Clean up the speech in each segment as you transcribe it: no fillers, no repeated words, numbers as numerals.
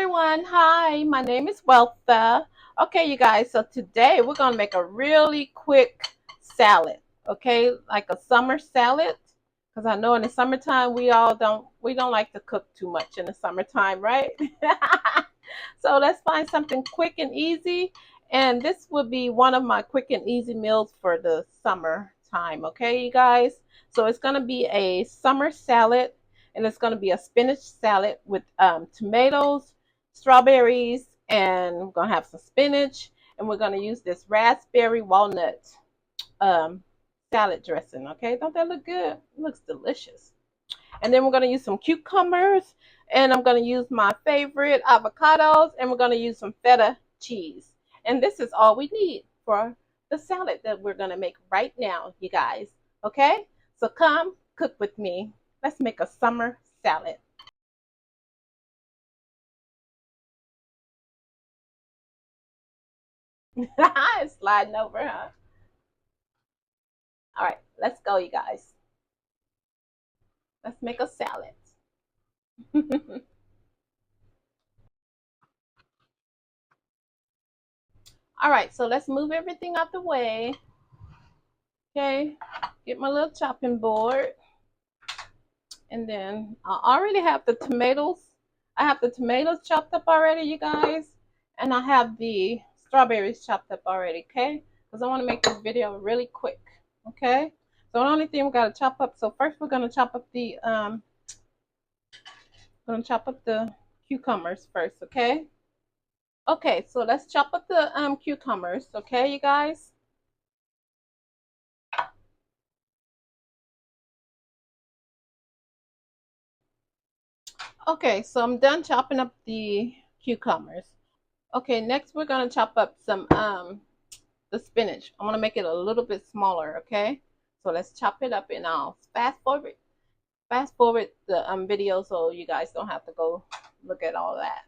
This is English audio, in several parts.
everyone. Hi, my name is Weltha. Okay, you guys, so today we're going to make a really quick salad, okay? Like a summer salad, because I know in the summertime we don't like to cook too much in the summertime, right? So let's find something quick and easy, and this would be one of my quick and easy meals for the summertime, okay, you guys? So it's going to be a summer salad, and it's going to be a spinach salad with tomatoes, strawberries, and we're going to have some spinach, and we're going to use this raspberry walnut um, salad dressing. Okay, don't that look good? It looks delicious. And then we're going to use some cucumbers, and I'm going to use my favorite avocados, and we're going to use some feta cheese. And this is all we need for the salad that we're going to make right now, you guys. Okay, so come cook with me. Let's make a summer salad. It's sliding over, huh? All right, let's go, you guys. Let's make a salad. All right, so let's move everything out the way. Okay, get my little chopping board. And then I already have the tomatoes. I have the tomatoes chopped up already, you guys. And I have the strawberries chopped up already, okay? Because I want to make this video really quick, okay? So the only thing we got to chop up. So first we're going to chop up the cucumbers first, okay? Okay, so let's chop up the cucumbers, okay, you guys? Okay, so I'm done chopping up the cucumbers. Okay, next we're gonna chop up some the spinach. I'm gonna make it a little bit smaller, okay? So let's chop it up and I'll fast forward the video so you guys don't have to go look at all that.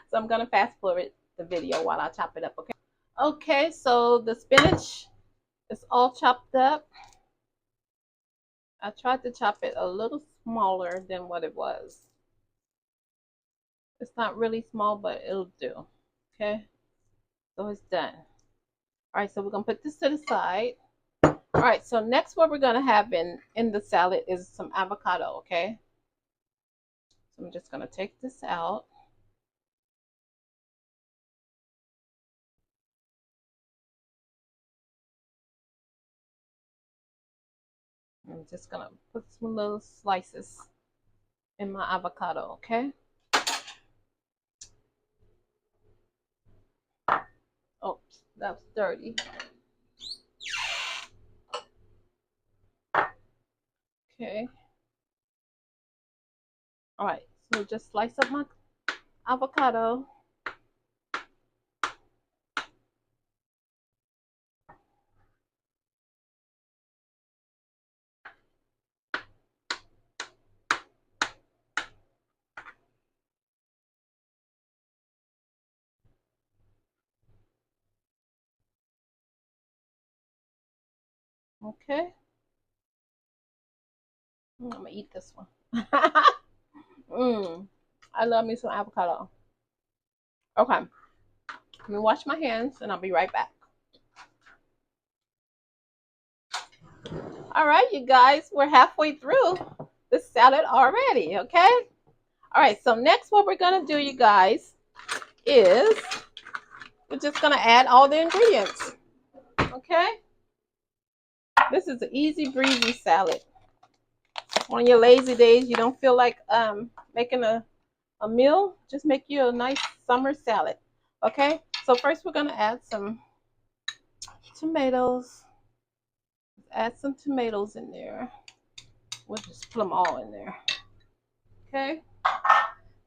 So I'm gonna fast forward the video while I chop it up, okay? Okay, so the spinach is all chopped up. I tried to chop it a little smaller than what it was. It's not really small, but it'll do. Okay, so it's done. All right, so we're gonna put this to the side. All right, so next what we're gonna have in the salad is some avocado. Okay, so I'm just gonna take this out. I'm just gonna put some little slices in my avocado. Okay. Oops, that's dirty. Okay. All right, so just slice up my avocado. Okay. I'm gonna eat this one. Mmm. I love me some avocado. Okay. Let me wash my hands and I'll be right back. All right, you guys, we're halfway through the salad already, okay? All right, so next what we're gonna do, you guys, is we're just gonna add all the ingredients, okay? This is an easy breezy salad. On your lazy days, you don't feel like making a meal, just make you a nice summer salad, okay? So first we're gonna add some tomatoes. Add some tomatoes in there. We'll just put them all in there, okay?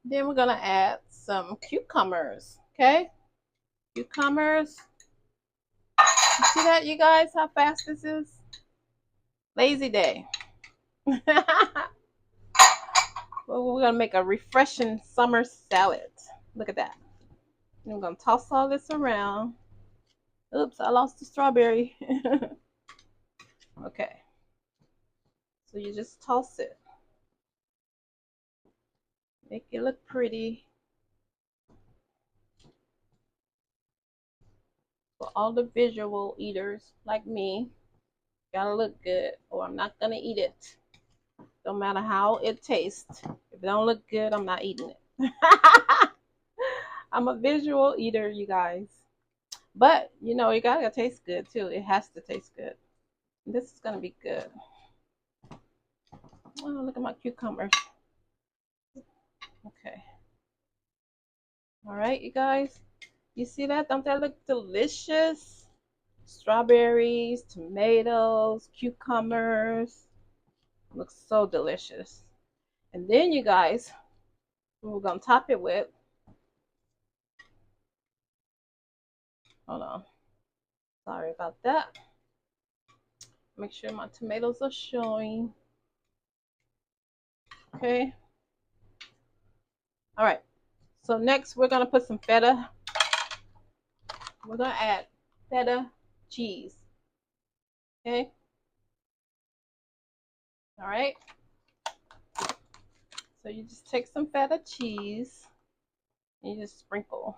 Then we're gonna add some cucumbers, okay? Cucumbers. You see that, you guys, how fast this is? Lazy day. Well, we're gonna make a refreshing summer salad. Look at that. And we're gonna toss all this around. Oops, I lost the strawberry. Okay. So you just toss it. Make it look pretty. all the visual eaters like me, gotta look good or I'm not gonna eat it. No matter how it tastes. If it don't look good, I'm not eating it. I'm a visual eater, you guys. But you know, it gotta taste good too. It has to taste good. This is gonna be good. Oh, look at my cucumbers. Okay. All right, you guys. You see that? Don't that look delicious? Strawberries, tomatoes, cucumbers. Looks so delicious. And then you guys, we're gonna top it with, hold on, sorry about that. Make sure my tomatoes are showing. Okay. All right. So next we're gonna put some feta. We're gonna add feta cheese. Okay. All right. So you just take some feta cheese and you just sprinkle.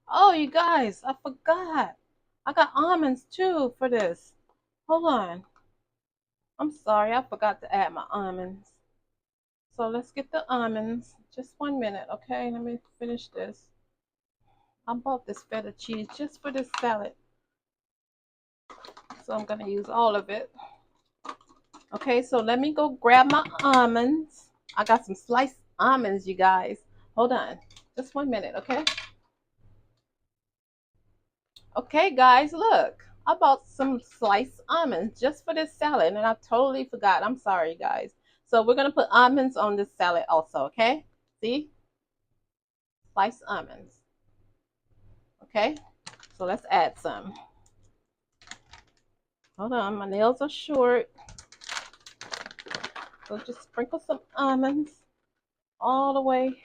Oh, you guys, I forgot. I got almonds too for this. Hold on. I'm sorry, I forgot to add my almonds. So let's get the almonds. Just 1 minute, okay? Let me finish this. I bought this feta cheese just for this salad. So I'm gonna use all of it. Okay, so let me go grab my almonds. I got some sliced almonds, you guys. Hold on. Just 1 minute, okay? Okay, guys, look. I bought some sliced almonds just for this salad, and I totally forgot. I'm sorry, guys. So we're gonna put almonds on this salad also, okay? See? Sliced almonds. Okay? So let's add some. Hold on, my nails are short. So just sprinkle some almonds all the way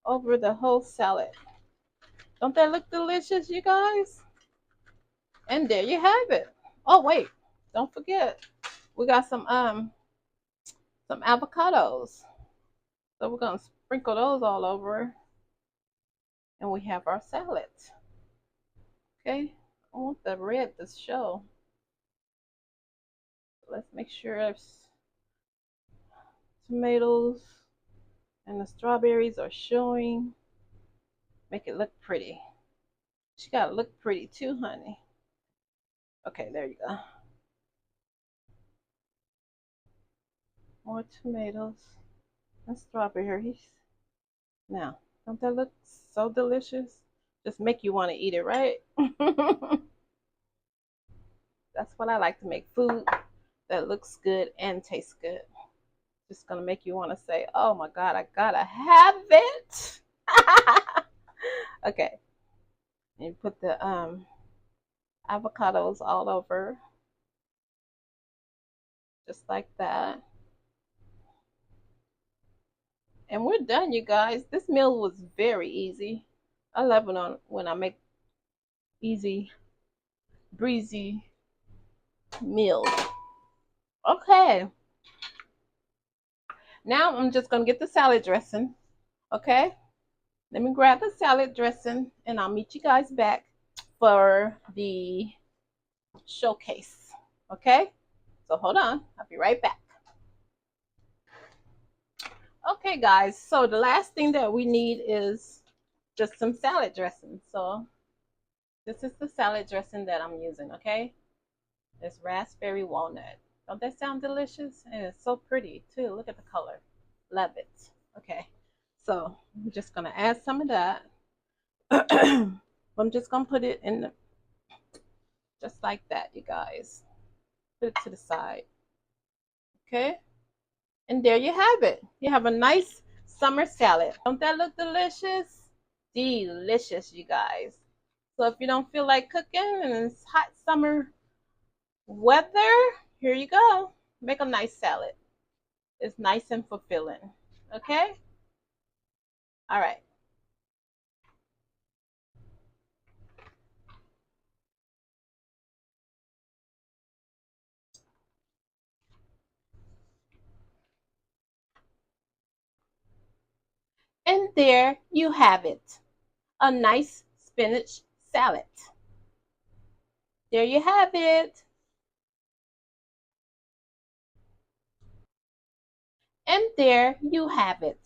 over the whole salad. Don't that look delicious, you guys? And there you have it. Oh wait, don't forget, we got some avocados. So we're gonna sprinkle those all over, and we have our salad. Okay, I want the red to show. Let's make sure there's tomatoes and the strawberries are showing. Make it look pretty. She gotta look pretty too, honey. Okay, there you go. More tomatoes and strawberries. Now, don't that look so delicious? Just make you want to eat it, right? That's what I like to make, food that looks good and tastes good. Just gonna make you want to say, "Oh my God, I gotta have it." Okay, and you put the avocados all over, just like that. And we're done, you guys. This meal was very easy. I love it when I make easy, breezy meals. Okay, now I'm just gonna get the salad dressing. Okay, let me grab the salad dressing and I'll meet you guys back for the showcase. Okay, so hold on, I'll be right back. Okay, guys, so the last thing that we need is just some salad dressing. So this is the salad dressing that I'm using. Okay, it's raspberry walnut. Don't that sound delicious? And it's so pretty too. Look at the color. Love it. Okay, so I'm just gonna add some of that. I'm just gonna put it in just like that, you guys. Put it to the side. Okay, and there you have it. You have a nice summer salad. Don't that look delicious? Delicious, you guys. So if you don't feel like cooking and it's hot summer weather, here you go. Make a nice salad. It's nice and fulfilling. Okay? All right. And there you have it. A nice spinach salad. There you have it. And there you have it.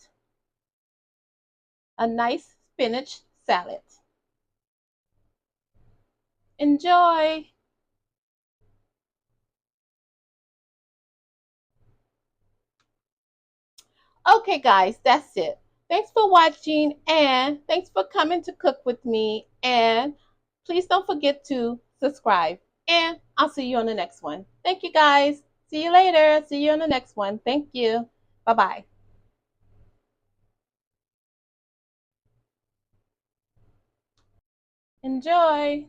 A nice spinach salad. Enjoy. Okay, guys, that's it. Thanks for watching and thanks for coming to cook with me. And please don't forget to subscribe. And I'll see you on the next one. Thank you, guys. See you later. See you on the next one. Thank you. Bye bye. Enjoy.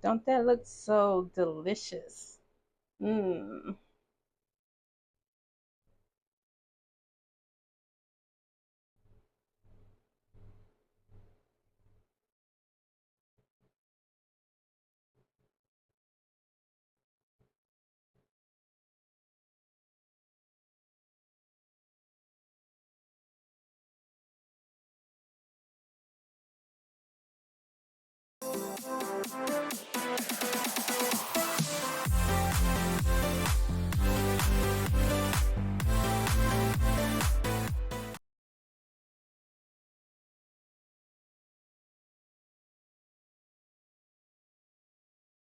Don't that look so delicious? Mmm.